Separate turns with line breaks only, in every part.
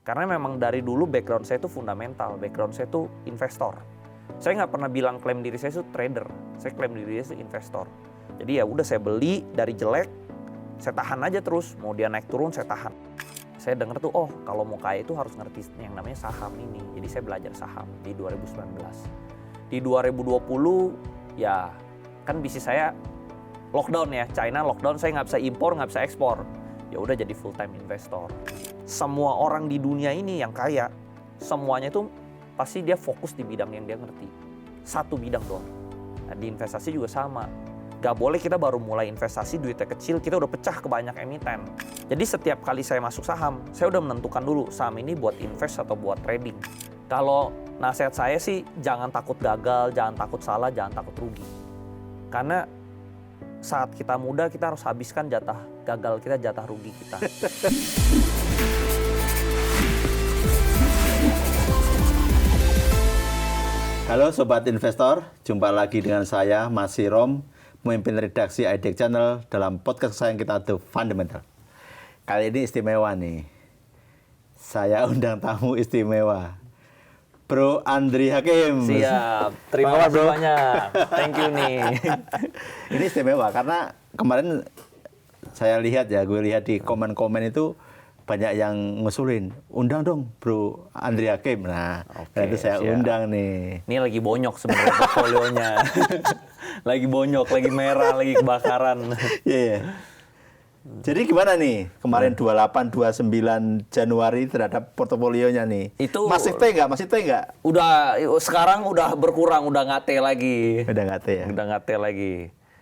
Karena memang dari dulu background saya itu fundamental, background saya itu investor. Saya nggak pernah bilang klaim diri saya itu trader, saya klaim diri saya itu investor. Jadi ya udah saya beli dari jelek, saya tahan aja terus, mau dia naik turun saya tahan. Saya dengar tuh, oh kalau mau kaya itu harus ngerti yang namanya saham ini. Jadi saya belajar saham di 2019. Di 2020 ya kan bisnis saya lockdown ya, China lockdown, saya nggak bisa impor, nggak bisa ekspor. Ya udah jadi full time investor. Semua orang di dunia ini yang kaya, semuanya itu pasti dia fokus di bidang yang dia ngerti. Satu bidang doang. Nah, di investasi juga sama. Gak boleh kita baru mulai investasi duitnya kecil, kita udah pecah ke banyak emiten. Jadi setiap kali saya masuk saham, saya udah menentukan dulu saham ini buat invest atau buat trading. Kalau nasihat saya sih jangan takut gagal, jangan takut salah, jangan takut rugi. Karena saat kita muda kita harus habiskan jatah gagal kita, jatah rugi kita.
Halo Sobat Investor, jumpa lagi dengan saya Mas Sirom, pemimpin redaksi IDEX Channel dalam podcast kesayangan kita The Fundamental. Kali ini istimewa nih, saya undang tamu istimewa, Bro Andri Hakim.
Siap, terima kasih banyak, thank you nih.
Ini istimewa karena kemarin saya lihat ya, gue lihat di komen-komen itu banyak yang ngusulin, undang dong Bro Andri Hakim. Nah, itu saya
siap.
undang nih.
Ini lagi bonyok sebenarnya portfolionya. Lagi bonyok, lagi merah, lagi kebakaran.
Iya. Jadi gimana nih kemarin 28-29 Januari terhadap portofolionya nih?
Itu
masih T nggak?
Udah, sekarang udah berkurang, udah nggak T lagi.
Udah nggak T ya?
Udah nggak T lagi.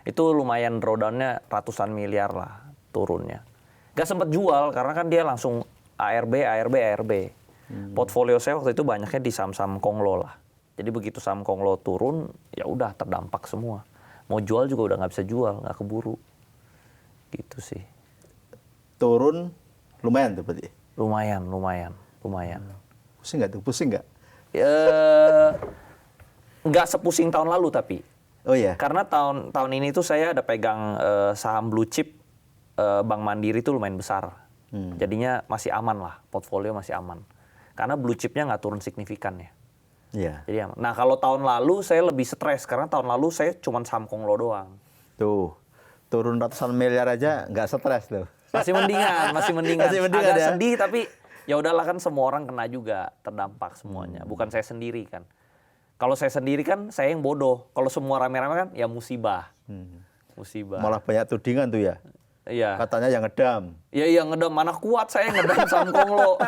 Itu lumayan drawdown-nya ratusan miliar lah turunnya. Gak sempet jual karena kan dia langsung ARB. Portfolio saya waktu itu banyaknya di saham-saham Konglo lah. Jadi begitu saham Konglo turun, ya udah terdampak semua. Mau jual juga udah nggak bisa jual, nggak keburu. Gitu sih.
Turun lumayan tuh berarti?
Lumayan.
Pusing nggak?
Nggak sepusing tahun lalu tapi.
Oh iya?
Karena tahun ini tuh saya ada pegang saham blue chip Bank Mandiri tuh lumayan besar. Jadinya masih aman lah, portfolio masih aman. Karena blue chipnya nggak turun signifikan ya.
Iya.
Jadi aman. Nah kalau tahun lalu saya lebih stres karena tahun lalu saya cuma saham Konglo doang.
Tuh, turun ratusan miliar aja nggak stres loh.
Masih mendingan.
Masih mendingan
Agak
ya?
sedih tapi ya udahlah kan semua orang kena juga, terdampak semuanya. Bukan saya sendiri kan. Kalau saya sendiri kan saya yang bodoh. Kalau semua rame-rame kan ya musibah. Musibah.
Malah banyak tudingan tuh ya?
Iya.
Katanya yang ngedam.
Iya ngedam, mana kuat saya ngedam saham Konglo.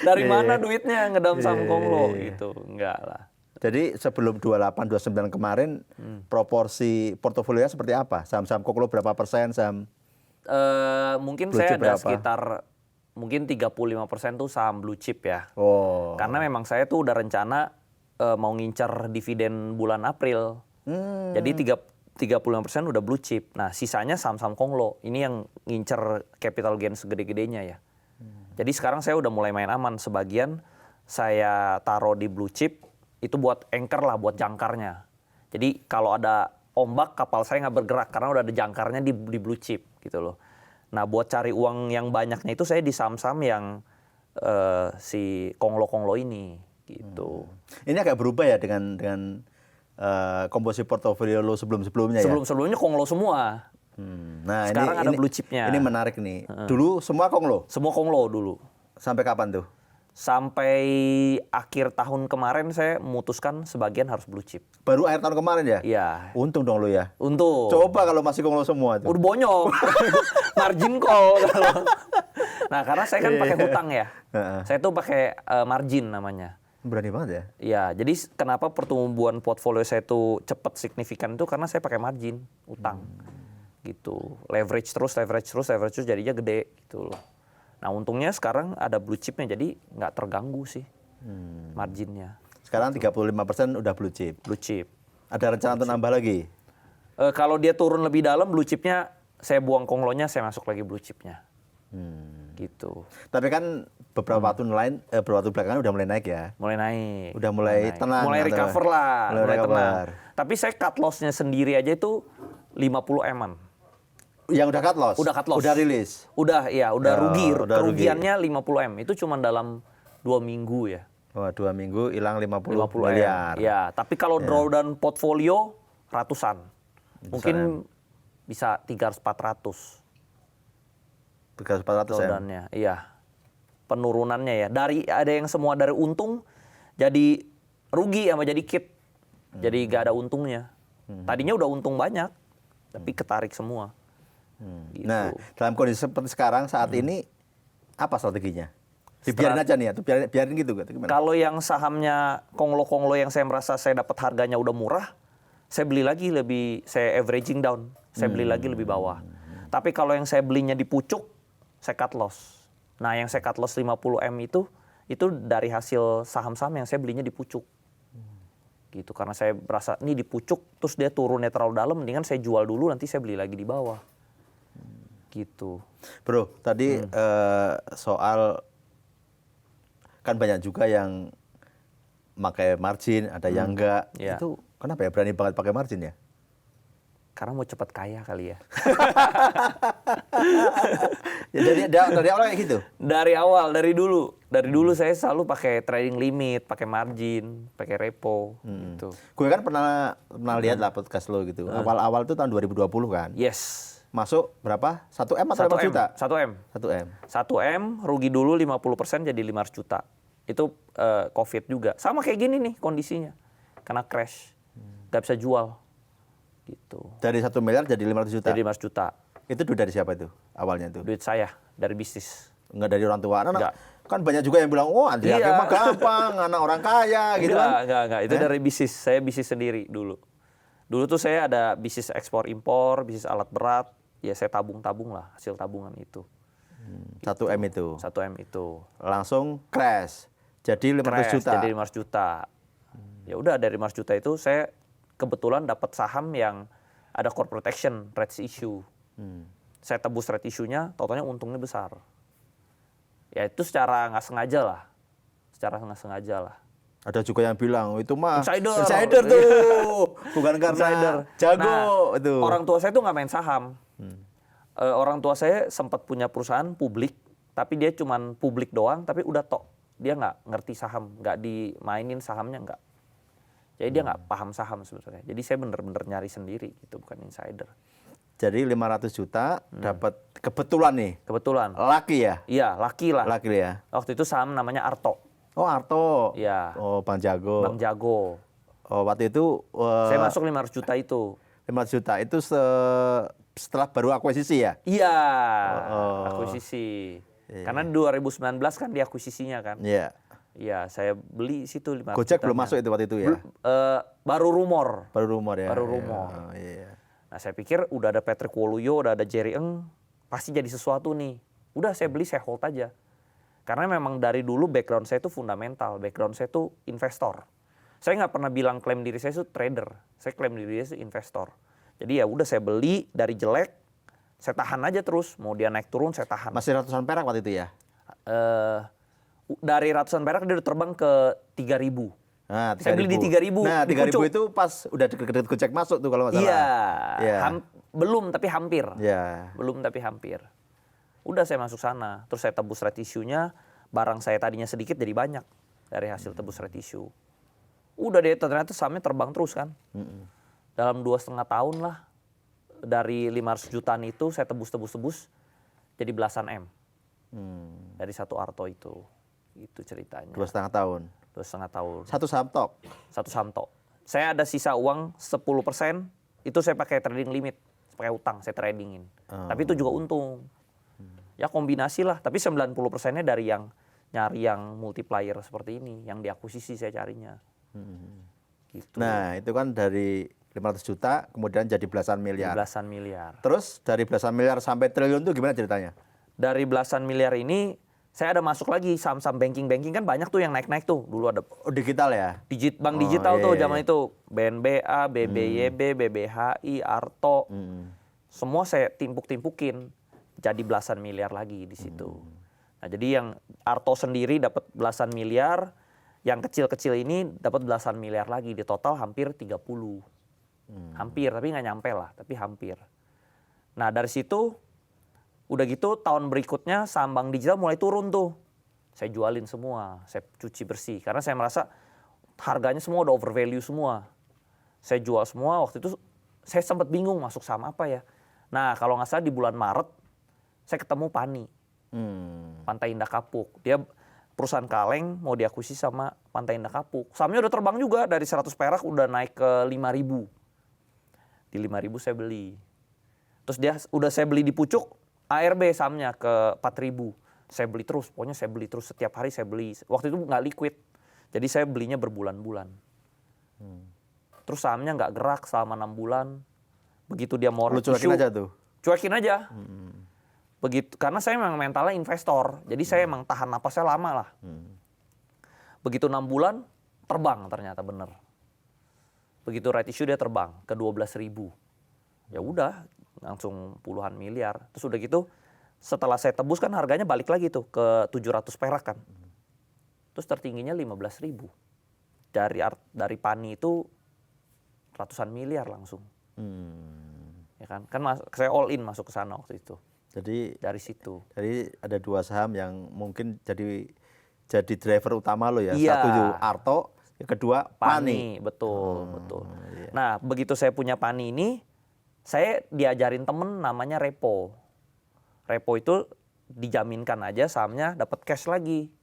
Dari mana duitnya ngedam saham Konglo gitu. Enggak lah.
Jadi sebelum 28-29 kemarin proporsi portofolionya seperti apa? Saham-saham Konglo berapa persen? Saham
Mungkin
blue
saya
chip
ada
berapa?
sekitar mungkin 35% tuh saham blue chip ya.
Oh.
Karena memang saya tuh udah rencana mau ngincer dividen bulan April. Jadi 35% udah blue chip. Nah, sisanya saham-saham Konglo. Ini yang ngincer capital gain segede-gedenya ya. Jadi sekarang saya udah mulai main aman. Sebagian saya taruh di blue chip, itu buat anchor lah, buat jangkarnya. Jadi kalau ada ombak, kapal saya nggak bergerak karena udah ada jangkarnya di blue chip gitu loh. Nah, buat cari uang yang banyaknya itu saya di saham-saham yang si Konglo-Konglo ini gitu.
Ini agak berubah ya dengan komposisi portofolio lo sebelum-sebelumnya ya?
Sebelum-sebelumnya Konglo semua.
Nah,
Sekarang ada blue chipnya.
Ini menarik nih. Dulu semua Konglo?
Semua Konglo dulu.
Sampai kapan tuh?
Sampai akhir tahun kemarin saya memutuskan sebagian harus blue chip.
Baru akhir tahun kemarin ya?
Iya.
Untung dong lo ya?
Untung.
Coba kalau masih Konglo semua tuh.
Udah bonyok. Margin call kalau. Nah, karena saya kan pakai hutang ya. Saya tuh pakai margin namanya.
Berani banget ya?
Iya, jadi kenapa pertumbuhan portfolio saya tuh cepat signifikan itu karena saya pakai margin utang. Gitu. Leverage terus jadinya gede gitu loh. Nah, untungnya sekarang ada blue chipnya jadi nggak terganggu sih marginnya.
Sekarang 35% udah blue chip.
Blue chip.
Ada rencana untuk nambah lagi?
Kalau dia turun lebih dalam blue chipnya saya buang Konglonya, saya masuk lagi blue chipnya. Gitu.
Tapi kan beberapa waktu belakangan udah mulai naik ya?
Mulai naik.
Udah mulai tenang.
Mulai recover lah. Mulai tenang.
recover.
Tapi saya cut loss-nya sendiri aja itu 50 M-an.
Yang udah cut loss?
Udah cut loss.
Udah rilis?
Udah
Ya,
rugi.
udah rugi.
Kerugiannya 50 M. Itu cuma dalam 2 minggu ya.
Wah, 2 minggu hilang 50
50
miliar.
M. Ya, tapi kalau drawdown portfolio ratusan. Mungkin bisa 300-400
300-400 M.
drawdownnya. Iya. Penurunannya ya. Ada yang semua dari untung jadi rugi sama jadi kit. Jadi gak ada untungnya. Tadinya udah untung banyak, tapi ketarik semua. Gitu.
Nah, dalam kondisi seperti sekarang saat ini apa strateginya? Dibiarin aja nih ya, biarin gitu atau gimana?
Kalau yang sahamnya konglo-konglo yang saya merasa saya dapat harganya udah murah, saya beli lagi saya averaging down, saya beli lagi lebih bawah. Tapi kalau yang saya belinya di pucuk, saya cut loss. Nah, yang saya cut loss 50 M itu dari hasil saham-saham yang saya belinya di pucuk. Gitu, karena saya merasa ini di pucuk terus dia turunnya terlalu dalam, mendingan saya jual dulu nanti saya beli lagi di bawah. Gitu.
Bro, tadi soal kan banyak juga yang pakai margin, ada yang enggak.
Ya.
Itu kenapa ya berani banget pakai margin ya?
Karena mau cepat kaya kali ya.
Ya dari awal kayak gitu.
Dari awal, dari dulu. Dari dulu saya selalu pakai trading limit, pakai margin, pakai repo gitu.
Gue kan pernah lihat lah podcast lo gitu. Awal-awal tuh tahun 2020 kan.
Yes.
Masuk berapa? 1 M atau 5 juta?
1 M.
1 M.
1 M, rugi dulu 50% jadi 500 juta. Itu COVID juga. Sama kayak gini nih kondisinya. Karena crash. Gak bisa jual. Gitu.
Dari 1 miliar jadi 500 juta.
Jadi 500 juta.
Itu duit dari siapa itu awalnya tuh?
Duit saya dari bisnis.
Enggak dari orang tua.
Enggak.
Kan banyak juga yang bilang, "Oh, Andri
Iya.
Hakim mah gampang, anak orang kaya." gitu kan.
Enggak. Itu dari bisnis. Saya bisnis sendiri dulu. Dulu tuh saya ada bisnis ekspor impor, bisnis alat berat. Ya saya tabung-tabung lah hasil tabungan itu.
1 M itu.
1 M itu.
Langsung crash. Jadi 500
Crash,
juta.
jadi 500 juta. Ya udah dari 500 juta itu saya kebetulan dapat saham yang ada corporate action, rights issue. Saya tebus rights issue-nya, totalnya untungnya besar. Ya itu secara nggak sengaja lah. Secara nggak sengaja lah.
Ada juga yang bilang, itu mah
Insider
tuh. Bukan karena
Insider.
jago
Nah,
itu.
Orang tua saya tuh nggak main saham. Orang tua saya sempat punya perusahaan publik, tapi dia cuman publik doang, tapi udah tok. Dia nggak ngerti saham, nggak dimainin sahamnya nggak. Jadi dia nggak paham saham sebenarnya. Jadi saya bener-bener nyari sendiri, gitu bukan insider.
Jadi 500 juta dapat kebetulan nih.
Kebetulan.
Laki ya?
Iya, laki lah.
Laki ya.
Waktu itu saham namanya Arto.
Oh, Arto.
Iya.
Oh, Bang Jago.
Bang Jago.
Oh, waktu itu
Saya masuk 500 juta itu.
500 juta itu setelah baru akuisisi ya?
Iya,
Oh.
akuisisi.
Iya.
Karena 2019 kan diakuisisinya kan.
Iya.
Iya, saya beli situ 500
Gojek
jutanya.
belum masuk itu waktu itu ya?
Baru rumor.
Baru rumor ya?
Baru
Iya.
rumor.
Oh, iya.
Nah, saya pikir udah ada Patrick Woluyo, udah ada Jerry Eng, pasti jadi sesuatu nih. Udah saya beli, saya hold aja. Karena memang dari dulu background saya itu fundamental, background saya itu investor. Saya nggak pernah bilang klaim diri saya itu trader, saya klaim diri saya itu investor. Jadi ya udah saya beli dari jelek, saya tahan aja terus, mau dia naik turun saya tahan.
Masih ratusan perak waktu itu ya?
Dari ratusan perak dia udah terbang ke 3.000.
Nah,
Saya beli di 3.000.
Nah,
di
3.000
pucuk.
itu pas udah deket-deket Gojek masuk tuh kalau nggak salah.
Iya,
Iya.
belum tapi hampir.
Iya.
Belum tapi hampir. Udah saya masuk sana, terus saya tebus right issue-nya, barang saya tadinya sedikit jadi banyak dari hasil tebus right issue. Udah deh, ternyata sahamnya terbang terus kan. Dalam 2,5 tahun lah, dari 500 jutaan itu saya tebus jadi belasan M. Dari satu Arto itu. Itu ceritanya.
2,5 tahun.
2,5 tahun.
Satu saham tok.
Satu saham tok. Saya ada sisa uang 10%, itu saya pakai trading limit. Pakai utang, saya tradingin. Tapi itu juga untung. Ya kombinasi lah, tapi 90%-nya dari yang nyari yang multiplier seperti ini, yang diakuisisi saya carinya. Gitu.
Nah, itu kan dari 500 juta kemudian jadi belasan miliar.
Belasan miliar.
Terus dari belasan miliar sampai triliun itu gimana ceritanya?
Dari belasan miliar ini, saya ada masuk lagi saham-saham banking kan banyak tuh yang naik-naik tuh. Dulu ada
Oh, digital ya?
bank
Oh,
digital
iya,
tuh
iya,
zaman itu. BNBA, BBYB, BBHI, Arto. Semua saya timpuk-timpukin. Jadi belasan miliar lagi di situ. Nah, jadi yang Arto sendiri dapat belasan miliar, yang kecil-kecil ini dapat belasan miliar lagi. Di total hampir 30. Hampir, tapi nggak nyampe lah, tapi hampir. Nah dari situ udah gitu tahun berikutnya saham bank digital mulai turun tuh. Saya jualin semua, saya cuci bersih karena saya merasa harganya semua udah overvalue semua. Saya jual semua, waktu itu saya sempat bingung masuk saham apa ya. Nah kalau nggak salah di bulan Maret saya ketemu Pani, Pantai Indah Kapuk. Dia perusahaan kaleng mau diakuisisi sama Pantai Indah Kapuk. Sahamnya udah terbang juga dari 100 perak udah naik ke 5.000. Di 5.000 saya beli. Terus dia udah saya beli di pucuk ARB sahamnya ke 4.000. Saya beli terus, pokoknya saya beli terus setiap hari saya beli. Waktu itu nggak liquid, jadi saya belinya berbulan-bulan. Terus sahamnya nggak gerak selama 6 bulan. Begitu dia mau
Lu cuekin aja tuh?
Cuekin aja. Begitu, karena saya memang mentalnya investor, jadi saya emang tahan napasnya lama lah. Begitu 6 bulan, terbang ternyata bener. Begitu right issue dia terbang ke 12.000. Ya udah, langsung puluhan miliar. Terus udah gitu, setelah saya tebus kan harganya balik lagi tuh ke 700 perak kan. Terus tertingginya 15.000. Dari Pani itu ratusan miliar langsung. Ya kan? Saya all in masuk ke sana waktu itu.
Jadi
dari situ.
Jadi ada 2 saham yang mungkin jadi driver utama lo ya.
Iya.
Satu itu Arto, yang kedua Pani.
Betul, betul.
Iya.
Nah, begitu saya punya Pani ini, saya diajarin temen namanya repo. Repo itu dijaminkan aja sahamnya dapat cash lagi.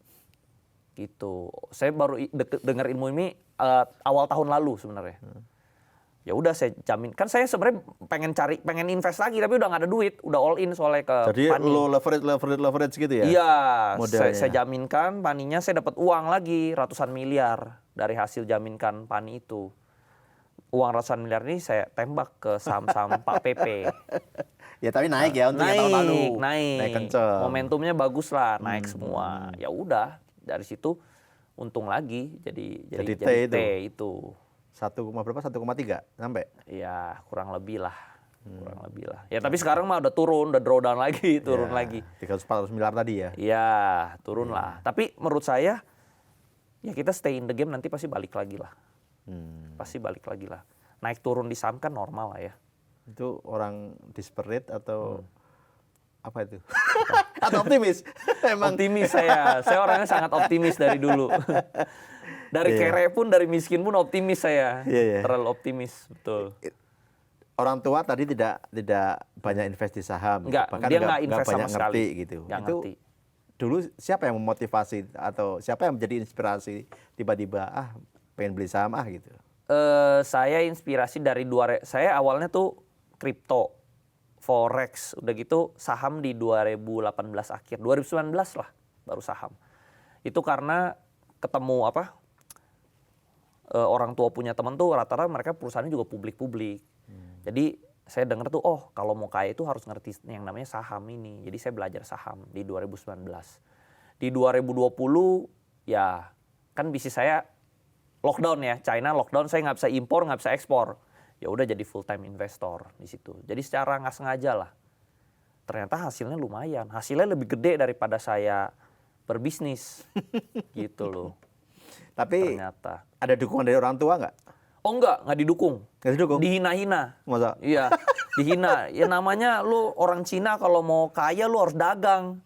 Gitu. Saya baru dengar ilmu ini awal tahun lalu sebenarnya. Ya udah saya jamin. Kan saya sebenarnya pengen invest lagi tapi udah nggak ada duit, udah all in soalnya ke
Jadi
Pani.
lo leverage gitu ya?
Iya,
Modelnya.
saya jaminkan Paninya saya dapat uang lagi ratusan miliar dari hasil jaminkan Pani itu. Uang ratusan miliar ini saya tembak ke saham-saham Pak PP.
Ya tapi naik ya untungnya tahun lalu.
Naik
kenceng.
Momentumnya bagus lah, naik semua. Ya udah, dari situ untung lagi jadi
T
itu.
1,3 sampai?
Ya kurang lebih lah. Ya tapi sekarang mah udah turun, udah drawdown lagi, turun lagi.
300-400 miliar tadi ya?
Iya, turun lah. Tapi menurut saya, ya kita stay in the game nanti pasti balik lagi lah. Pasti balik lagi lah. Naik turun di saham kan normal lah ya.
Itu orang desperate atau apa itu? Atau optimis? Emang.
Optimis saya orangnya sangat optimis dari dulu. Dari kere pun, dari miskin pun optimis saya. Terlalu optimis, betul.
Orang tua tadi tidak banyak invest di saham,
Enggak,
bahkan
dia nggak invest
banyak
sama sekali.
ngerti gitu.
Nggak
Itu
ngerti.
dulu siapa yang memotivasi atau siapa yang menjadi inspirasi tiba-tiba pengen beli saham gitu?
Saya inspirasi dari saya awalnya tuh kripto, forex, udah gitu saham di 2018 akhir, 2019 lah baru saham. Itu karena ketemu orang tua punya teman tuh rata-rata mereka perusahaannya juga publik-publik. Jadi saya dengar tuh, oh kalau mau kaya itu harus ngerti yang namanya saham ini. Jadi saya belajar saham di 2019. Di 2020 ya kan bisnis saya lockdown ya, China lockdown, saya nggak bisa impor, nggak bisa ekspor. Ya udah jadi full time investor di situ. Jadi secara nggak sengaja lah. Ternyata hasilnya lumayan. Hasilnya lebih gede daripada saya berbisnis. Gitu loh.
Tapi
ternyata
ada dukungan dari orang tua nggak?
Oh nggak didukung.
Nggak didukung?
Dihina-hina.
Masa?
Iya, dihina. Ya namanya lu orang Cina kalau mau kaya lu harus dagang.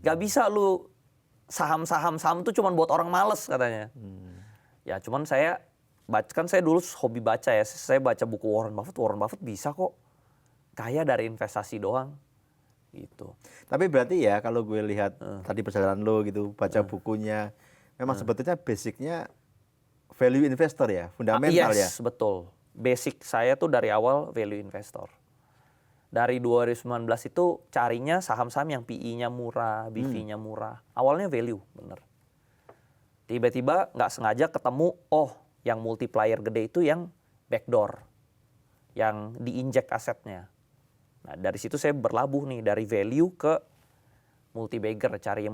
Gak bisa lu saham tuh cuma buat orang males katanya. Ya cuman saya dulu hobi baca ya. Saya baca buku Warren Buffett. Warren Buffett bisa kok kaya dari investasi doang. Gitu.
Tapi berarti ya kalau gue lihat tadi perjalanan lo gitu, baca bukunya, memang sebetulnya basicnya value investor ya, fundamental ya.
Yes, betul. Basic saya tuh dari awal value investor. Dari 2019 itu carinya saham-saham yang PE-nya murah, BV-nya murah. Awalnya value, bener. Tiba-tiba nggak sengaja ketemu, yang multiplier gede itu yang backdoor. Yang diinjek asetnya. Nah dari situ saya berlabuh nih, dari value ke multi-bagger. Cari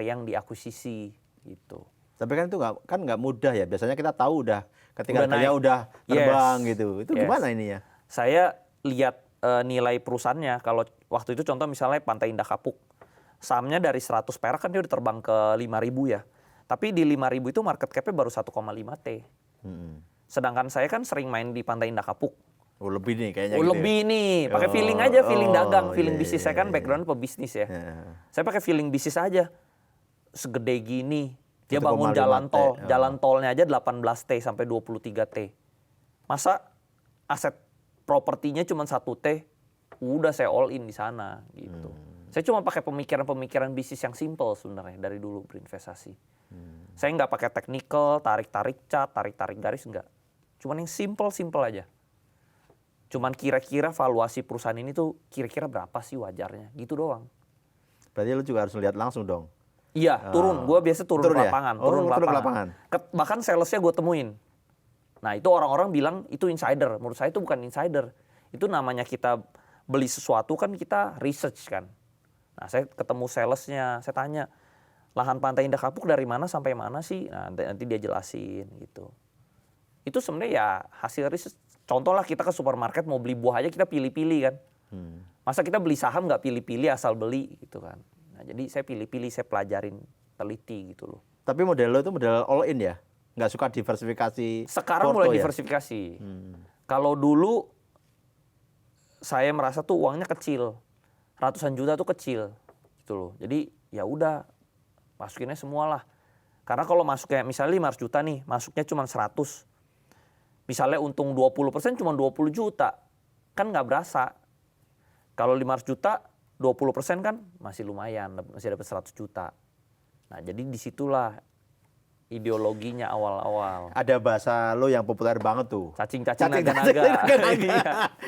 yang diakuisisi gitu.
Tapi kan itu nggak mudah ya. Biasanya kita tahu ketika harganya udah terbang gitu. Itu gimana ini ya?
Saya lihat nilai perusahaannya. Kalau waktu itu contoh misalnya Pantai Indah Kapuk. Sahamnya dari 100 perak kan dia udah terbang ke 5.000 ya. Tapi di 5.000 itu market cap-nya baru 1,5 T. Sedangkan saya kan sering main di Pantai Indah Kapuk.
Oh, lebih nih kayaknya
Oh,
gitu ya.
lebih nih, pakai
Oh,
feeling aja, feeling dagang, feeling
iya,
bisnis.
iya,
Saya kan
iya.
background pebisnis ya.
Ya.
Saya pakai feeling bisnis aja. Segede gini, dia
1,5
bangun jalan
T.
tol,
Oh.
jalan tolnya aja 18T sampai 23T. Masa aset propertinya cuma 1T, udah saya all in di sana gitu. Saya cuma pakai pemikiran-pemikiran bisnis yang simple sebenarnya dari dulu berinvestasi. Saya nggak pakai technical, tarik-tarik cat, tarik-tarik garis, nggak. Cuman yang simple-simple aja. Cuman kira-kira valuasi perusahaan ini tuh kira-kira berapa sih wajarnya, gitu doang.
Berarti lu juga harus lihat langsung dong.
Iya, turun. Gue biasa turun ke
Turun ya?
lapangan.
Oh,
Turun ke
turun ke
lapangan.
lapangan.
Bahkan salesnya gue temuin. Nah, itu orang-orang bilang itu insider. Menurut saya itu bukan insider. Itu namanya kita beli sesuatu kan kita research kan. Nah, saya ketemu salesnya, saya tanya, lahan Pantai Indah Kapuk dari mana sampai mana sih? Nah, nanti dia jelasin gitu. Itu sebenarnya ya hasil riset. Contoh lah kita ke supermarket mau beli buah aja kita pilih-pilih kan. Masa kita beli saham nggak pilih-pilih asal beli gitu kan. Nah, jadi saya pilih-pilih, saya pelajarin, teliti gitu loh.
Tapi model lo itu model all in ya? Nggak suka diversifikasi?
Sekarang
porto
mulai
ya?
diversifikasi. Kalau dulu saya merasa tuh uangnya kecil. Ratusan juta tuh kecil gitu loh. Jadi ya udah masukinnya semua lah. Karena kalau masuknya misalnya 500 juta nih, masuknya cuma 100. Misalnya untung 20% cuma 20 juta. Kan nggak berasa. Kalau 500 juta, 20% kan masih lumayan, masih dapat 100 juta. Nah, jadi disitulah ideologinya awal-awal.
Ada bahasa lo yang populer banget tuh.
Cacing-cacing naga-naga.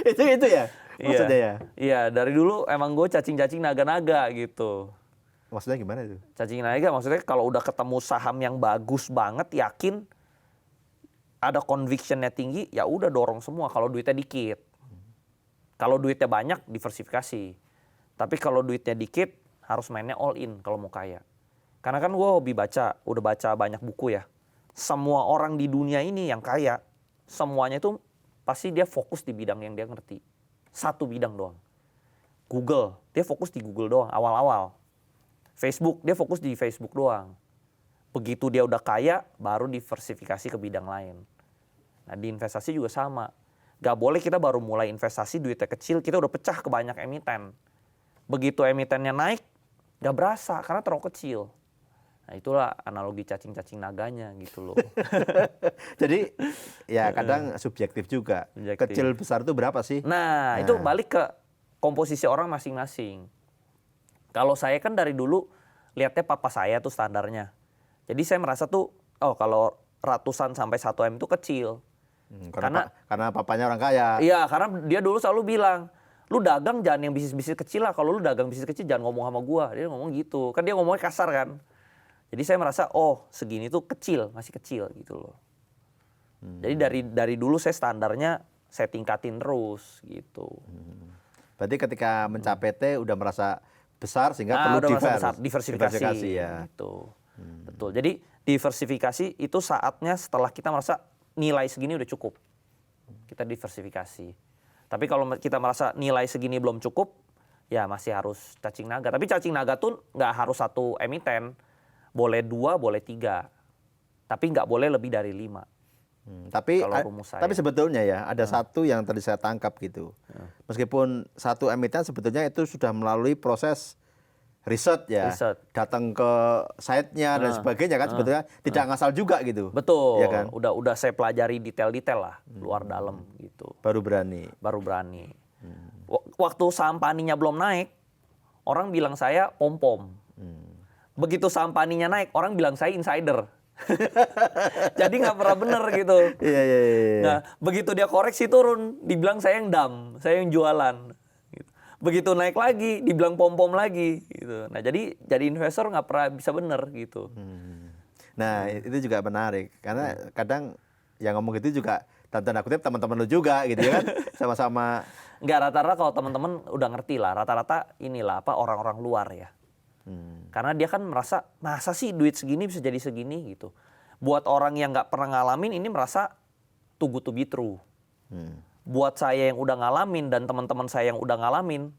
Itu ya? Maksudnya ya?
Iya, dari dulu emang gue cacing-cacing naga-naga gitu.
Maksudnya gimana itu?
Cacing naga maksudnya kalau udah ketemu saham yang bagus banget, yakin, ada convictionnya tinggi, ya udah dorong semua kalau duitnya dikit. Kalau duitnya banyak, diversifikasi. Tapi kalau duitnya dikit, harus mainnya all in kalau mau kaya. Karena kan gue hobi baca, udah baca banyak buku ya. Semua orang di dunia ini yang kaya, semuanya itu pasti dia fokus di bidang yang dia ngerti. Satu bidang doang. Google, dia fokus di Google doang awal-awal. Facebook, dia fokus di Facebook doang. Begitu dia udah kaya, baru diversifikasi ke bidang lain. Nah, di investasi juga sama. Gak boleh kita baru mulai investasi duitnya kecil, kita udah pecah ke banyak emiten. Begitu emitennya naik, gak berasa karena terlalu kecil. Nah, itulah analogi cacing-cacing naganya gitu loh.
Jadi ya kadang subjektif juga.
Subjektif.
Kecil besar itu berapa sih?
Nah, itu balik ke komposisi orang masing-masing. Kalau saya kan dari dulu lihatnya papa saya tuh standarnya. Jadi saya merasa tuh, oh kalau ratusan sampai 1 M itu kecil.
Karena papanya orang kaya.
Iya, karena dia dulu selalu bilang, lu dagang jangan yang bisnis-bisnis kecil lah. Kalau lu dagang bisnis kecil jangan ngomong sama gua. Dia ngomong gitu. Kan dia ngomongnya kasar kan. Jadi saya merasa, oh segini tuh kecil, masih kecil gitu loh. Jadi dari dulu saya standarnya saya tingkatin terus gitu.
Berarti ketika mencapai T udah merasa besar sehingga perlu
udah merasa besar, diversifikasi
ya.
gitu. Betul. Jadi diversifikasi itu saatnya setelah kita merasa nilai segini udah cukup. Kita diversifikasi. Tapi kalau kita merasa nilai segini belum cukup, ya masih harus cacing naga. Tapi cacing naga tuh nggak harus 1 emiten. Boleh 2, boleh 3. Tapi nggak boleh lebih dari 5.
Tapi sebetulnya ya ada satu yang tadi saya tangkap gitu. Meskipun 1 emiten sebetulnya itu sudah melalui proses riset ya. Datang ke site-nya dan sebagainya kan sebetulnya tidak ngasal juga gitu.
Betul.
Ya kan?
Udah saya pelajari detail-detail lah, luar dalam gitu.
Baru berani.
Waktu saham paninya belum naik, orang bilang saya pom-pom. Begitu saham paninya naik, orang bilang saya insider. Jadi nggak pernah bener gitu.
Iya.
Nah, begitu dia koreksi turun, dibilang saya yang dam, saya yang jualan. Gitu. Begitu naik lagi, dibilang pom-pom lagi. Gitu. Nah, jadi investor nggak pernah bisa bener gitu.
Nah, itu juga menarik karena kadang yang ngomong gitu juga tanda kutip teman-teman lu juga gitu ya kan, sama-sama.
Nggak, rata-rata kalau teman-teman udah ngerti lah, rata-rata inilah orang-orang luar ya. Karena dia kan merasa, masa sih duit segini bisa jadi segini gitu. Buat orang yang nggak pernah ngalamin ini merasa too good to be true. Buat saya yang udah ngalamin dan teman-teman saya yang udah ngalamin,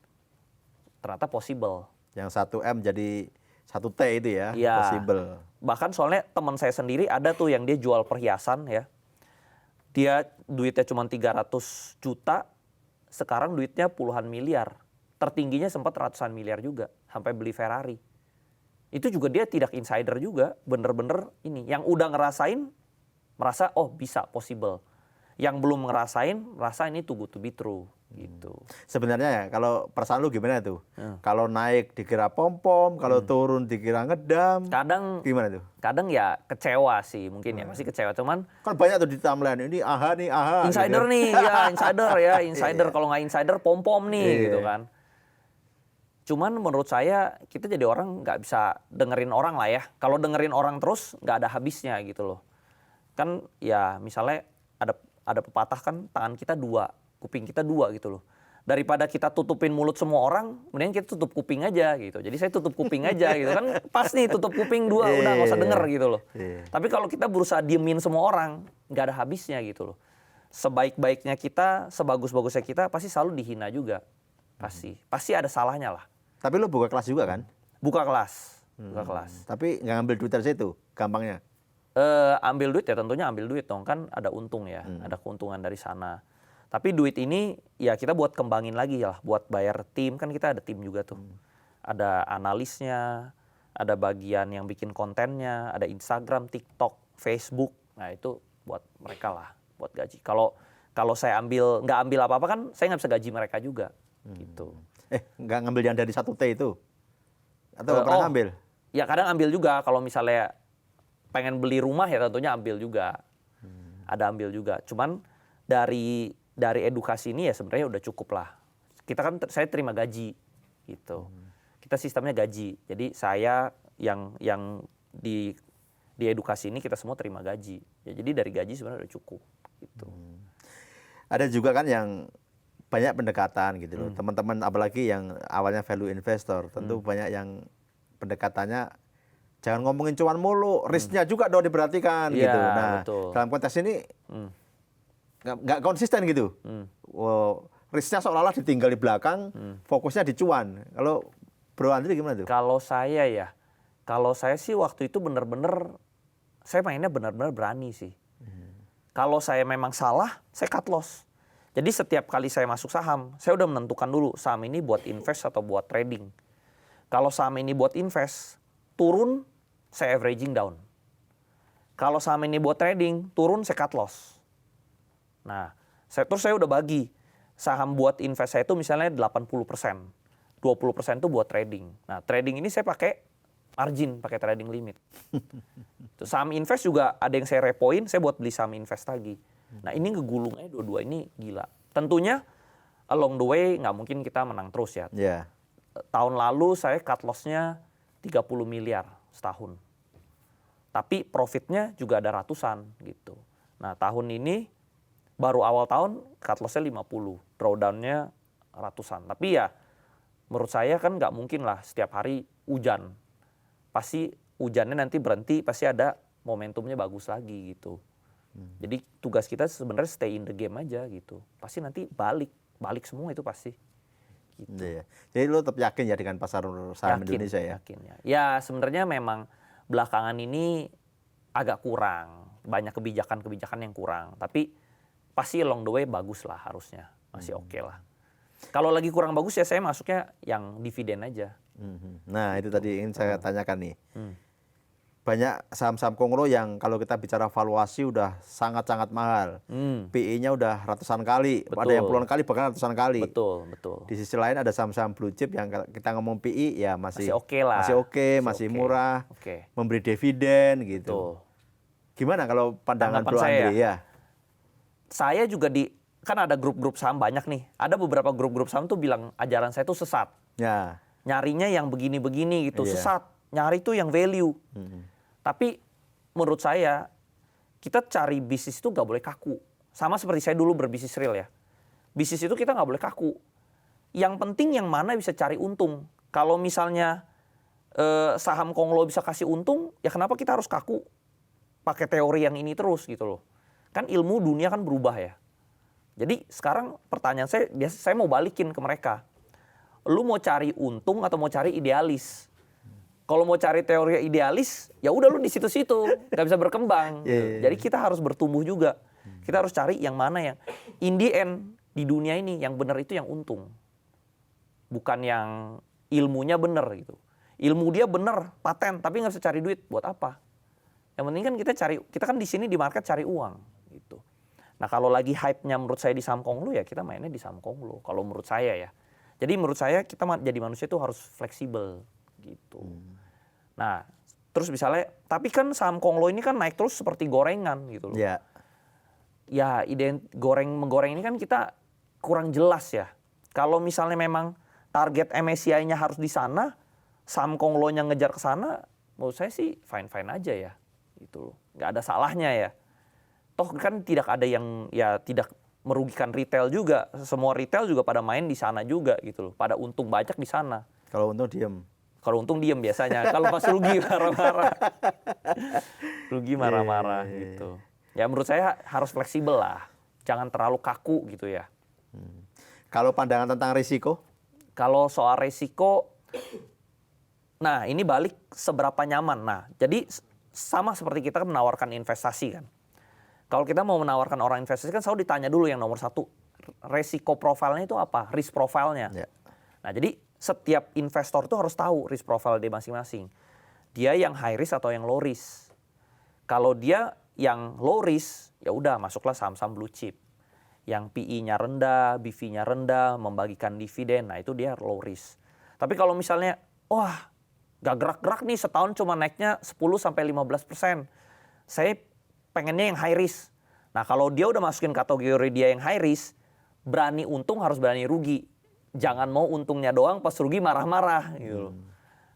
ternyata possible.
Yang 1 M jadi 1 T itu ya,
ya.
possible.
Bahkan soalnya teman saya sendiri ada tuh yang dia jual perhiasan ya. Dia duitnya cuma 300 juta, sekarang duitnya puluhan miliar. Tertingginya sempat ratusan miliar juga, sampai beli Ferrari. Itu juga dia tidak insider juga, bener-bener ini. Yang udah ngerasain, merasa oh bisa, possible. Yang belum ngerasain, merasa ini too good to be true. Gitu.
Sebenarnya ya, kalau perasaan lu gimana tuh? Kalau naik dikira pom-pom, kalau turun dikira ngedam.
Kadang
Gimana tuh?
kadang ya kecewa sih, mungkin ya masih kecewa. Cuman
Kan banyak tuh di timeline, ini aha nih, aha.
insider
gitu.
nih, ya insider. Kalau nggak insider pom-pom nih, gitu kan. Cuman menurut saya kita jadi orang nggak bisa dengerin orang lah ya. Kalau dengerin orang terus nggak ada habisnya gitu loh. Kan ya misalnya ada pepatah kan tangan kita dua, kuping kita dua gitu loh. Daripada kita tutupin mulut semua orang, mending kita tutup kuping aja gitu. Jadi saya tutup kuping aja gitu kan. Pas nih tutup kuping dua, udah nggak usah denger gitu loh. Tapi kalau kita berusaha diemin semua orang, nggak ada habisnya gitu loh. Sebaik-baiknya kita, sebagus-bagusnya kita, pasti selalu dihina juga. Pasti ada salahnya lah.
Tapi lu buka kelas juga kan?
Buka kelas.
Tapi nggak ngambil duit dari situ, gampangnya.
Ambil duit ya tentunya ambil duit dong, kan ada untung ya, ada keuntungan dari sana. Tapi duit ini ya kita buat kembangin lagi lah, buat bayar tim, kan kita ada tim juga tuh. Ada analisnya, ada bagian yang bikin kontennya, ada Instagram, TikTok, Facebook. Nah itu buat mereka lah, buat gaji. Kalau saya nggak ambil apa-apa kan saya nggak bisa gaji mereka juga. Gitu.
Nggak ngambil yang dari 1T itu? Atau pernah ngambil?
Ya kadang ambil juga, kalau misalnya pengen beli rumah ya tentunya ambil juga. Ada ambil juga. Cuman dari edukasi ini ya sebenarnya udah cukup lah. Kita kan saya terima gaji gitu. Kita sistemnya gaji. Jadi saya yang di edukasi ini kita semua terima gaji. Ya, jadi dari gaji sebenarnya udah cukup gitu.
Ada juga kan yang banyak pendekatan gitu loh. Teman-teman apalagi yang awalnya value investor, tentu banyak yang pendekatannya jangan ngomongin cuan mulu, risknya juga dong diperhatikan gitu. Nah,
betul.
dalam konteks ini nggak konsisten gitu. Wow, risknya seolah-olah ditinggal di belakang, fokusnya di cuan. Kalau Bro Andri gimana tuh?
Kalau saya sih waktu itu benar-benar saya mainnya benar-benar berani sih. Kalau saya memang salah, saya cut loss. Jadi setiap kali saya masuk saham, saya udah menentukan dulu saham ini buat invest atau buat trading. Kalau saham ini buat invest, turun saya averaging down. Kalau saham ini buat trading, turun saya cut loss. Nah, terus saya udah bagi. Saham buat invest saya itu misalnya 80%. 20% itu buat trading. Nah, trading ini saya pakai margin, pakai trading limit. Saham invest juga ada yang saya repoin, saya buat beli saham invest lagi. Nah, ini ngegulungnya dua-dua ini gila. Tentunya along the way nggak mungkin kita menang terus ya.
Yeah.
Tahun lalu saya cut loss-nya 30 miliar setahun. Tapi profitnya juga ada ratusan gitu. Nah, tahun ini baru awal tahun cut loss-nya 50, drawdown-nya ratusan. Tapi ya menurut saya kan nggak mungkin lah setiap hari hujan. Pasti hujannya nanti berhenti, pasti ada momentumnya bagus lagi gitu. Jadi tugas kita sebenarnya stay in the game aja gitu. Pasti nanti balik semua itu pasti. Gitu.
Iya. Jadi lo tetap yakin ya dengan pasar saham Indonesia ya?
Yakin ya. Ya sebenarnya memang belakangan ini agak kurang. Banyak kebijakan-kebijakan yang kurang. Tapi pasti along the way bagus lah harusnya. Masih oke lah. Kalau lagi kurang bagus ya saya masuknya yang dividen aja.
Nah itu tadi ingin saya tanyakan nih. Banyak saham-saham konglo yang kalau kita bicara valuasi udah sangat-sangat mahal. PE-nya udah ratusan kali,
Betul.
ada yang puluhan kali bahkan ratusan kali.
Betul.
Di sisi lain ada saham-saham blue chip yang kita ngomong PE ya masih
oke lah.
masih murah,
Oke.
memberi dividen gitu.
Betul.
Gimana kalau pandangan
Tanggapan
Bro
saya
Andri ya?
Saya juga kan ada grup-grup saham banyak nih. Ada beberapa grup-grup saham tuh bilang ajaran saya tuh sesat.
Ya.
Nyarinya yang begini-begini gitu,
Iya.
sesat. Nyari tuh yang value. Tapi menurut saya kita cari bisnis itu nggak boleh kaku. Sama seperti saya dulu berbisnis real ya. Bisnis itu kita nggak boleh kaku. Yang penting yang mana bisa cari untung. Kalau misalnya saham konglo bisa kasih untung, ya kenapa kita harus kaku? Pakai teori yang ini terus gitu loh. Kan ilmu dunia kan berubah ya. Jadi sekarang pertanyaan saya mau balikin ke mereka. Lu mau cari untung atau mau cari idealis? Kalau mau cari teori idealis, ya udah lu di situ-situ, nggak bisa berkembang. Jadi kita harus bertumbuh juga. Kita harus cari yang mana yang in the end di dunia ini yang benar itu yang untung. Bukan yang ilmunya benar gitu. Ilmu dia benar, paten, tapi nggak bisa cari duit. Buat apa? Yang penting kan kita kan di sini di market cari uang gitu. Nah kalau lagi hype-nya menurut saya di saham Konglo ya kita mainnya di saham Konglo. Kalau menurut saya ya. Jadi menurut saya kita jadi manusia itu harus fleksibel gitu. Nah terus misalnya, tapi kan saham Konglo ini kan naik terus seperti gorengan gitu loh.
Ya.
Ya menggoreng ini kan kita kurang jelas ya. Kalau misalnya memang target MSCI-nya harus di sana, saham Konglo-nya ngejar ke sana, menurut saya sih fine-fine aja ya. Gitu loh. Nggak ada salahnya ya. Toh kan tidak ada yang ya tidak merugikan retail juga. Semua retail juga pada main di sana juga gitu loh. Pada untung banyak di sana.
Kalau untung diem.
Kalau untung diem biasanya. Kalau pas rugi marah-marah. Rugi marah-marah gitu. Ya menurut saya harus fleksibel lah. Jangan terlalu kaku gitu ya.
Kalau pandangan tentang risiko?
Kalau soal risiko, nah ini balik seberapa nyaman. Nah jadi sama seperti kita menawarkan investasi kan. Kalau kita mau menawarkan orang investasi kan selalu ditanya dulu yang nomor satu. Risiko profilnya itu apa? Risk profilnya.
Ya.
Nah jadi setiap investor tuh harus tahu risk profile dia masing-masing. Dia yang high risk atau yang low risk. Kalau dia yang low risk, ya udah masuklah saham-saham blue chip. Yang PE-nya rendah, BV-nya rendah, membagikan dividen, nah itu dia low risk. Tapi kalau misalnya, wah gak gerak-gerak nih setahun cuma naiknya 10-15%. Saya pengennya yang high risk. Nah kalau dia udah masukin kategori dia yang high risk, berani untung harus berani rugi. Jangan mau untungnya doang pas rugi marah-marah gitu.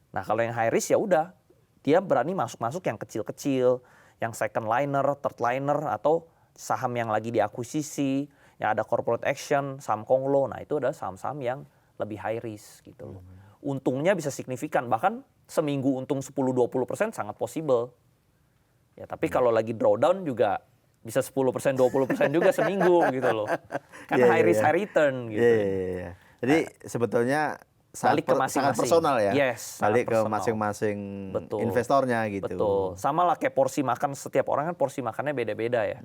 Nah kalau yang high risk ya udah, dia berani masuk-masuk yang kecil-kecil, yang second liner, third liner, atau saham yang lagi diakuisisi, yang ada corporate action, saham Konglo. Nah itu adalah saham-saham yang lebih high risk gitu loh. Untungnya bisa signifikan, bahkan seminggu untung 10-20% sangat possible. Ya tapi kalau lagi drawdown juga bisa 10%, 20% juga seminggu gitu loh. Kan high risk, high return gitu.
Jadi sebetulnya
Balik ke
sangat
masing-masing.
personal ya.
Yes,
Balik
sangat
ke
personal.
masing-masing
Betul.
investornya gitu.
Betul. Sama lah kayak porsi makan, setiap orang kan porsi makannya beda-beda ya.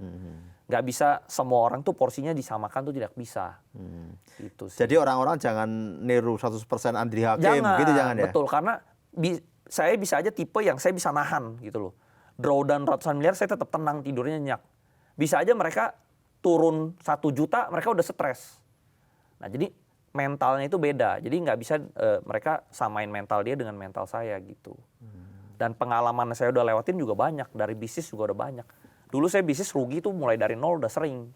Nggak bisa semua orang tuh porsinya disamakan tuh tidak bisa. Gitu sih.
Jadi orang-orang jangan niru 100% Andri Hakim gitu jangan ya.
Betul, karena saya bisa aja tipe yang saya bisa nahan gitu loh. Drawdown ratusan miliar saya tetap tenang, tidurnya nyenyak. Bisa aja mereka turun 1 juta mereka udah stres. Nah jadi mentalnya itu beda. Jadi nggak bisa mereka samain mental dia dengan mental saya gitu. Dan pengalaman saya udah lewatin juga banyak. Dari bisnis juga udah banyak. Dulu saya bisnis rugi tuh mulai dari nol udah sering.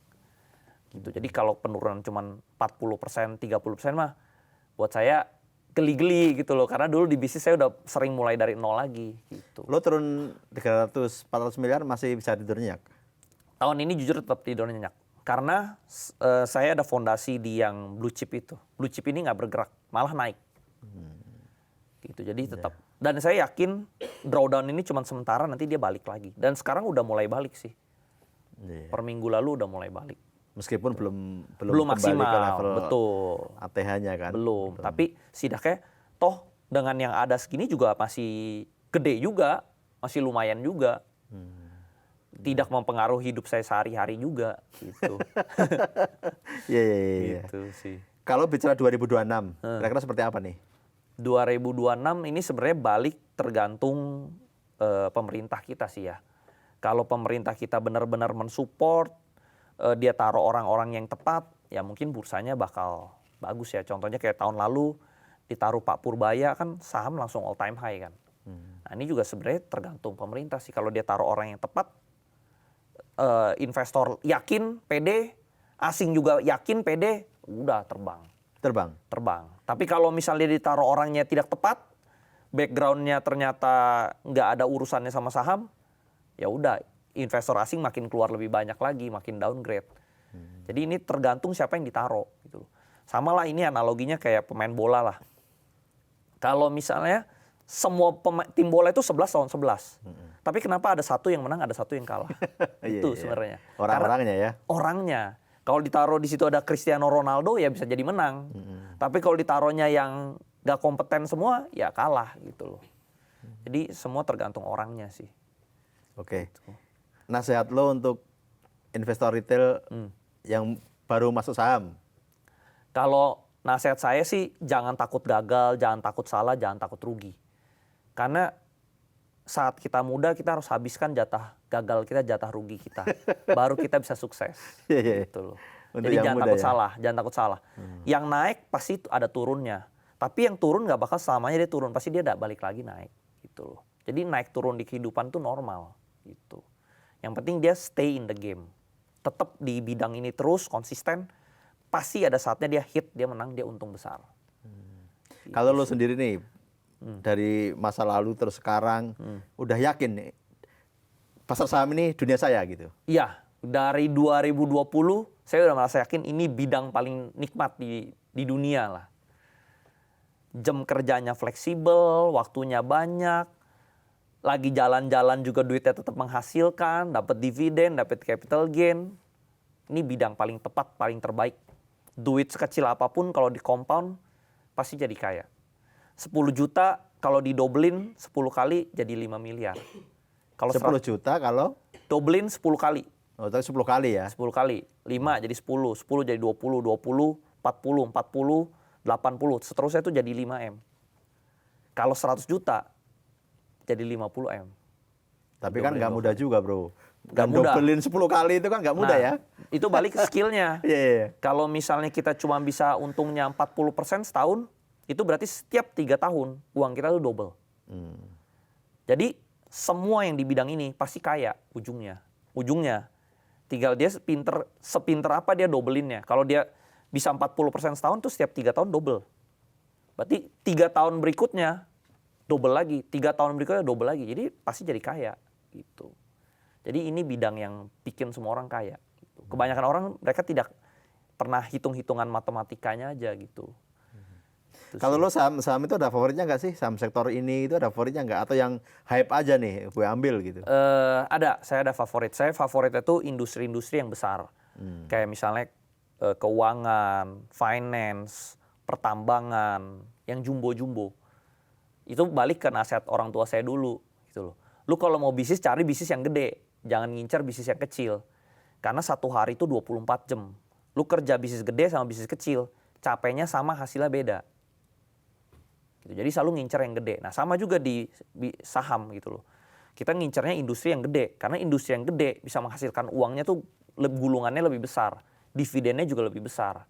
Gitu. Jadi kalau penurunan cuma 40%, 30% mah buat saya geli-geli gitu loh. Karena dulu di bisnis saya udah sering mulai dari nol lagi gitu.
Lo turun 300-400 miliar masih bisa tidur nyenyak?
Tahun ini jujur tetap tidur nyenyak. Karena saya ada fondasi di yang blue chip itu. Blue chip ini nggak bergerak, malah naik. Gitu, jadi tetap. Dan saya yakin drawdown ini cuma sementara, nanti dia balik lagi. Dan sekarang udah mulai balik sih. Per minggu lalu udah mulai balik.
Meskipun belum
maksimal,
kembali ke level
betul.
ATH-nya kan.
Belum, tapi setidaknya toh dengan yang ada segini juga masih gede juga, masih lumayan juga. Tidak mempengaruhi hidup saya sehari-hari juga gitu.
Iya.
Gitu sih.
Kalau bicara 2026, kira-kira seperti apa nih?
2026 ini sebenarnya balik tergantung pemerintah kita sih ya. Kalau pemerintah kita benar-benar mensupport, dia taruh orang-orang yang tepat, ya mungkin bursanya bakal bagus ya. Contohnya kayak tahun lalu ditaruh Pak Purbaya kan saham langsung all time high kan. Nah ini juga sebenarnya tergantung pemerintah sih. Kalau dia taruh orang yang tepat, investor yakin, pede, asing juga yakin, pede, udah terbang. Tapi kalau misalnya ditaruh orangnya tidak tepat, backgroundnya ternyata nggak ada urusannya sama saham, ya udah investor asing makin keluar lebih banyak lagi, makin downgrade. Jadi ini tergantung siapa yang ditaruh gitu. Sama lah ini analoginya kayak pemain bola lah. Kalau misalnya semua tim bola itu 11 lawan 11. Tapi kenapa ada satu yang menang, ada satu yang kalah? Itu sebenarnya.
Orang-orangnya ya.
Orangnya. Kalau ditaruh di situ ada Cristiano Ronaldo ya bisa jadi menang. Tapi kalau ditaruhnya yang nggak kompeten semua ya kalah gitu loh. Jadi semua tergantung orangnya sih.
Oke. Nasihat lo untuk investor retail yang baru masuk saham?
Kalau nasihat saya sih jangan takut gagal, jangan takut salah, jangan takut rugi. Karena saat kita muda kita harus habiskan jatah gagal kita, jatah rugi kita. Baru kita bisa sukses. Gitu loh.
Untuk
Jadi
yang
jangan
muda
takut
ya?
salah, jangan takut salah. Yang naik pasti ada turunnya. Tapi yang turun nggak bakal selamanya dia turun, pasti dia balik lagi naik. Gitu loh. Jadi naik turun di kehidupan tuh normal. Gitu. Yang penting dia stay in the game. Tetap di bidang ini terus konsisten. Pasti ada saatnya dia hit, dia menang, dia untung besar.
Kalau lo sendiri nih, dari masa lalu terus sekarang, udah yakin nih, pasar saham ini dunia saya gitu?
Iya, dari 2020 saya udah merasa yakin ini bidang paling nikmat di dunia lah. Jam kerjanya fleksibel, waktunya banyak, lagi jalan-jalan juga duitnya tetap menghasilkan, dapat dividen, dapat capital gain. Ini bidang paling tepat, paling terbaik. Duit sekecil apapun kalau di compound pasti jadi kaya. 10 juta kalau didobelin 10 kali jadi 5 miliar. Kalau
10 juta kalau?
Dobelin 10 kali.
Oh, tapi 10 kali ya?
10 kali. 5 jadi 10, 10 jadi 20, 20, 40, 40, 80. Seterusnya itu jadi 5M. Kalau 100 juta jadi 50M.
Tapi kan nggak mudah juga bro.
Nggak
Dan
mudah.
dobelin 10 kali itu kan nggak mudah ya?
Itu balik ke skillnya.
Iya.
Kalau misalnya kita cuma bisa untungnya 40% setahun, itu berarti setiap 3 tahun uang kita tuh double. Jadi semua yang di bidang ini pasti kaya ujungnya. Ujungnya tinggal dia sepinter apa dia dobelinnya. Kalau dia bisa 40% setahun tuh setiap 3 tahun double. Berarti 3 tahun berikutnya double lagi, 3 tahun berikutnya double lagi. Jadi pasti jadi kaya gitu. Jadi ini bidang yang bikin semua orang kaya. Gitu. Kebanyakan orang mereka tidak pernah hitung-hitungan matematikanya aja gitu.
Kalau lo saham itu ada favoritnya nggak sih? Saham sektor ini itu ada favoritnya nggak? Atau yang hype aja nih, gue ambil gitu?
Saya ada favorit. Saya favoritnya tuh industri-industri yang besar. Kayak misalnya keuangan, finance, pertambangan, yang jumbo-jumbo. Itu balik ke nasihat orang tua saya dulu. Gitu loh. Lu kalau mau bisnis, cari bisnis yang gede. Jangan ngincar bisnis yang kecil. Karena satu hari itu 24 jam. Lu kerja bisnis gede sama bisnis kecil, capeknya sama, hasilnya beda. Gitu. Jadi selalu ngincar yang gede. Nah sama juga di saham gitu loh. Kita ngincarnya industri yang gede. Karena industri yang gede bisa menghasilkan uangnya tuh gulungannya lebih besar. Dividennya juga lebih besar.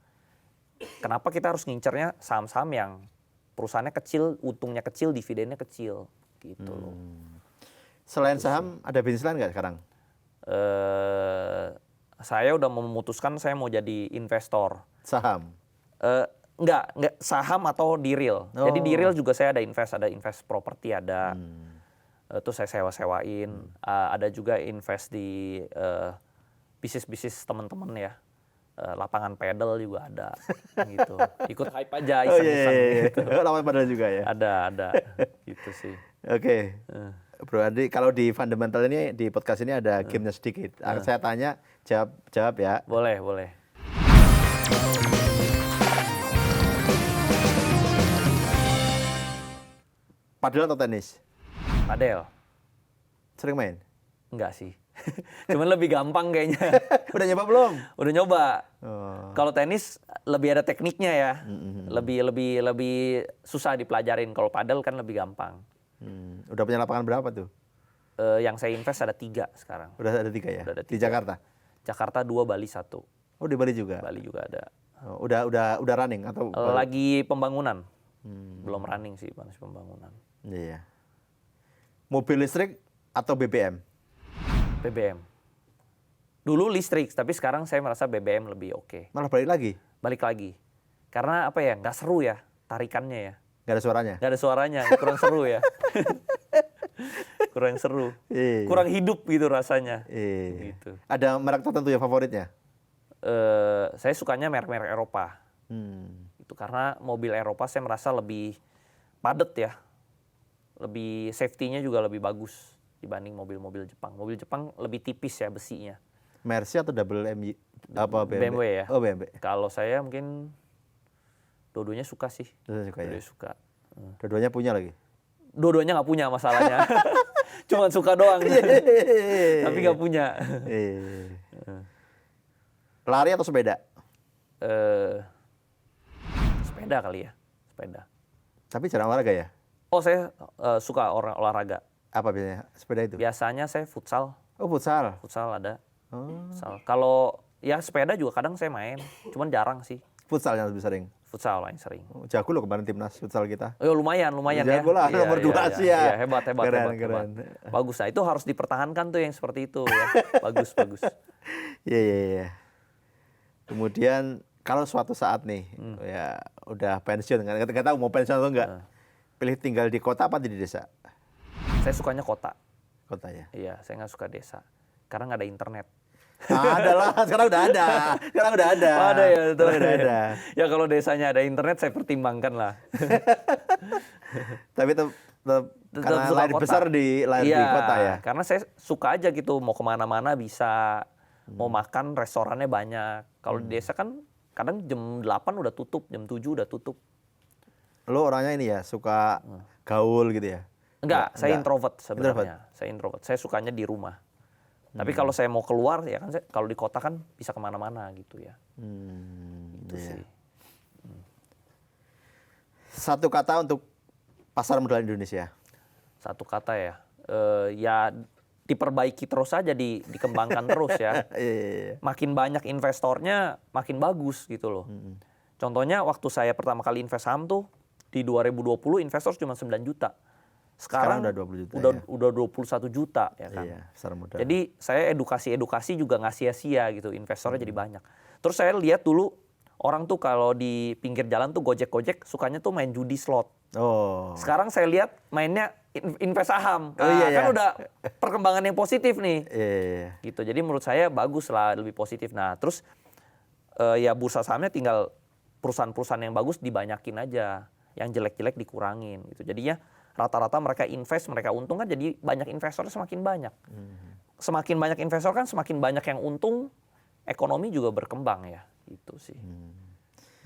Kenapa kita harus ngincarnya saham-saham yang perusahaannya kecil, untungnya kecil, dividennya kecil. Gitu loh.
Selain saham, ada bisnis lain nggak sekarang?
Saya udah memutuskan saya mau jadi investor.
Saham?
Enggak saham atau di real.
Oh.
Jadi di real juga saya ada invest properti ada. Terus saya sewa-sewain. Ada juga invest di bisnis-bisnis teman-teman ya. Lapangan pedal juga ada gitu. Ikut hype aja iseng-iseng gitu.
Lapangan pedal juga ya?
Ada gitu sih.
Oke. Bro Andri, kalau di fundamental ini, di podcast ini ada gamenya sedikit. Saya tanya, jawab ya.
Boleh.
Padel atau tenis?
Padel.
Sering main?
Enggak sih. Cuman lebih gampang kayaknya.
Udah nyoba belum?
Udah nyoba.
Oh.
Kalau tenis lebih ada tekniknya ya. Lebih susah dipelajarin. Kalau padel kan lebih gampang.
Udah punya lapangan berapa tuh?
Yang saya invest ada 3 sekarang.
Udah ada 3 ya?
Udah ada 3.
Di Jakarta?
Jakarta 2, Bali 1.
Oh di Bali juga?
Bali juga ada.
Oh, udah running atau?
Lagi pembangunan. Belum running sih, masih pembangunan.
Iya. Mobil listrik atau BBM?
BBM. Dulu listrik, tapi sekarang saya merasa BBM lebih oke.
Malah balik lagi?
Balik lagi. Karena apa ya, nggak seru ya tarikannya ya.
Nggak ada suaranya?
Nggak ada suaranya, kurang seru ya. Kurang seru. Kurang hidup gitu rasanya. Gitu.
Ada merek tertentu yang favoritnya?
Saya sukanya merek-merek Eropa. Itu karena mobil Eropa saya merasa lebih padat ya. Lebih safety-nya juga lebih bagus dibanding mobil-mobil Jepang. Mobil Jepang lebih tipis ya besinya.
Mercy atau double MY? Apa
BMW ya.
Oh BMW.
Kalau saya mungkin dua-duanya suka sih.
Dua-duanya
suka.
Dua-duanya punya lagi?
Dua-duanya nggak punya masalahnya. Cuma suka doang. Tapi nggak punya.
Lari atau sepeda?
Sepeda kali ya, sepeda.
Tapi jarang olahraga ya?
Oh, saya suka olahraga.
Apa biasanya? Sepeda itu?
Biasanya saya futsal.
Oh, futsal.
Futsal ada.
Oh.
Futsal. Kalau ya sepeda juga kadang saya main, cuman jarang sih.
Futsal yang lebih sering.
Futsal paling sering.
Oh, jago loh kemarin timnas futsal kita.
Oh, lumayan ya.
Jago lah, nomor 2 sih ya.
Iya, hebat.
Keren.
Bagus, nah itu harus dipertahankan tuh yang seperti itu ya. Bagus.
Iya. Kemudian kalau suatu saat nih, ya udah pensiun, nggak tahu mau pensiun atau enggak, pilih tinggal di kota apa di desa?
Saya sukanya kota.
Kota ya?
Iya, saya nggak suka desa. Karena nggak ada internet.
Ada lah, sekarang udah ada.
Oh, ada ya, betul.
Udah ada.
Ya kalau desanya ada internet saya pertimbangkan lah.
Tapi tetap karena
suka
lahir
kota.
besar di kota ya?
Karena saya suka aja gitu, mau kemana-mana bisa. Mau makan restorannya banyak. Kalau di desa kan kadang jam 8 udah tutup, jam 7 udah tutup.
Lo orangnya ini ya, suka gaul gitu ya?
Enggak, saya
enggak.
introvert sebenarnya. Saya introvert. Saya sukanya di rumah. Tapi kalau saya mau keluar, ya kan kalau di kota kan bisa kemana-mana gitu ya. Gitu
Iya.
sih.
Satu kata untuk pasar modal Indonesia.
Satu kata ya. Ya diperbaiki terus aja, dikembangkan terus ya.
Iya.
Makin banyak investornya, makin bagus gitu loh. Contohnya waktu saya pertama kali invest saham tuh, di 2020 investor cuma 9 juta. Sekarang
udah 20 juta
udah 21 juta ya kan.
Iya, pasar modal.
Jadi saya edukasi juga nggak sia-sia gitu, investornya jadi banyak. Terus saya lihat dulu orang tuh kalau di pinggir jalan tuh gojek sukanya tuh main judi slot.
Oh.
Sekarang saya lihat mainnya invest saham.
Oh, iya,
Kan
iya.
udah perkembangan yang positif nih.
Iya.
Gitu. Jadi menurut saya bagus lah, lebih positif. Nah, terus ya bursa sahamnya tinggal perusahaan-perusahaan yang bagus dibanyakin aja, yang jelek-jelek dikurangin gitu. Jadinya rata-rata mereka invest, mereka untung kan, jadi banyak investor semakin banyak. Semakin banyak investor kan semakin banyak yang untung, ekonomi juga berkembang ya. Itu sih.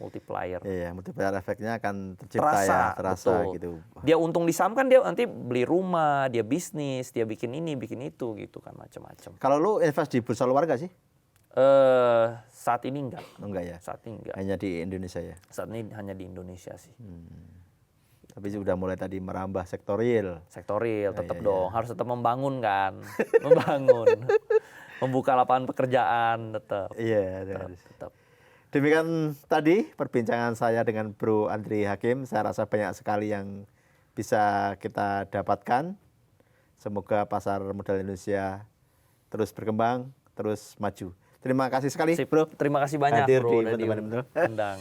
Multiplier.
Iya, multiplier efeknya akan tercipta terasa
betul.
gitu.
Dia untung di saham kan dia nanti beli rumah, dia bisnis, dia bikin ini, bikin itu gitu kan, macam-macam.
Kalau lu invest di bursa luar gak sih?
Saat ini enggak.
Enggak ya?
Saat ini enggak.
Hanya di Indonesia ya?
Saat ini hanya di Indonesia sih.
Tapi sudah mulai tadi merambah sektor real.
Sektor real tetap
iya.
dong, harus tetap membangun kan. Membangun. Membuka lapangan pekerjaan tetap.
Iya,
Tetap.
Demikian tadi perbincangan saya dengan Bro Andri Hakim. Saya rasa banyak sekali yang bisa kita dapatkan. Semoga pasar modal Indonesia terus berkembang, terus maju. Terima kasih sekali,
Sip,
Bro.
terima kasih banyak
Hadir
Bro
di
udah
Teman-Teman Betul.
diundang.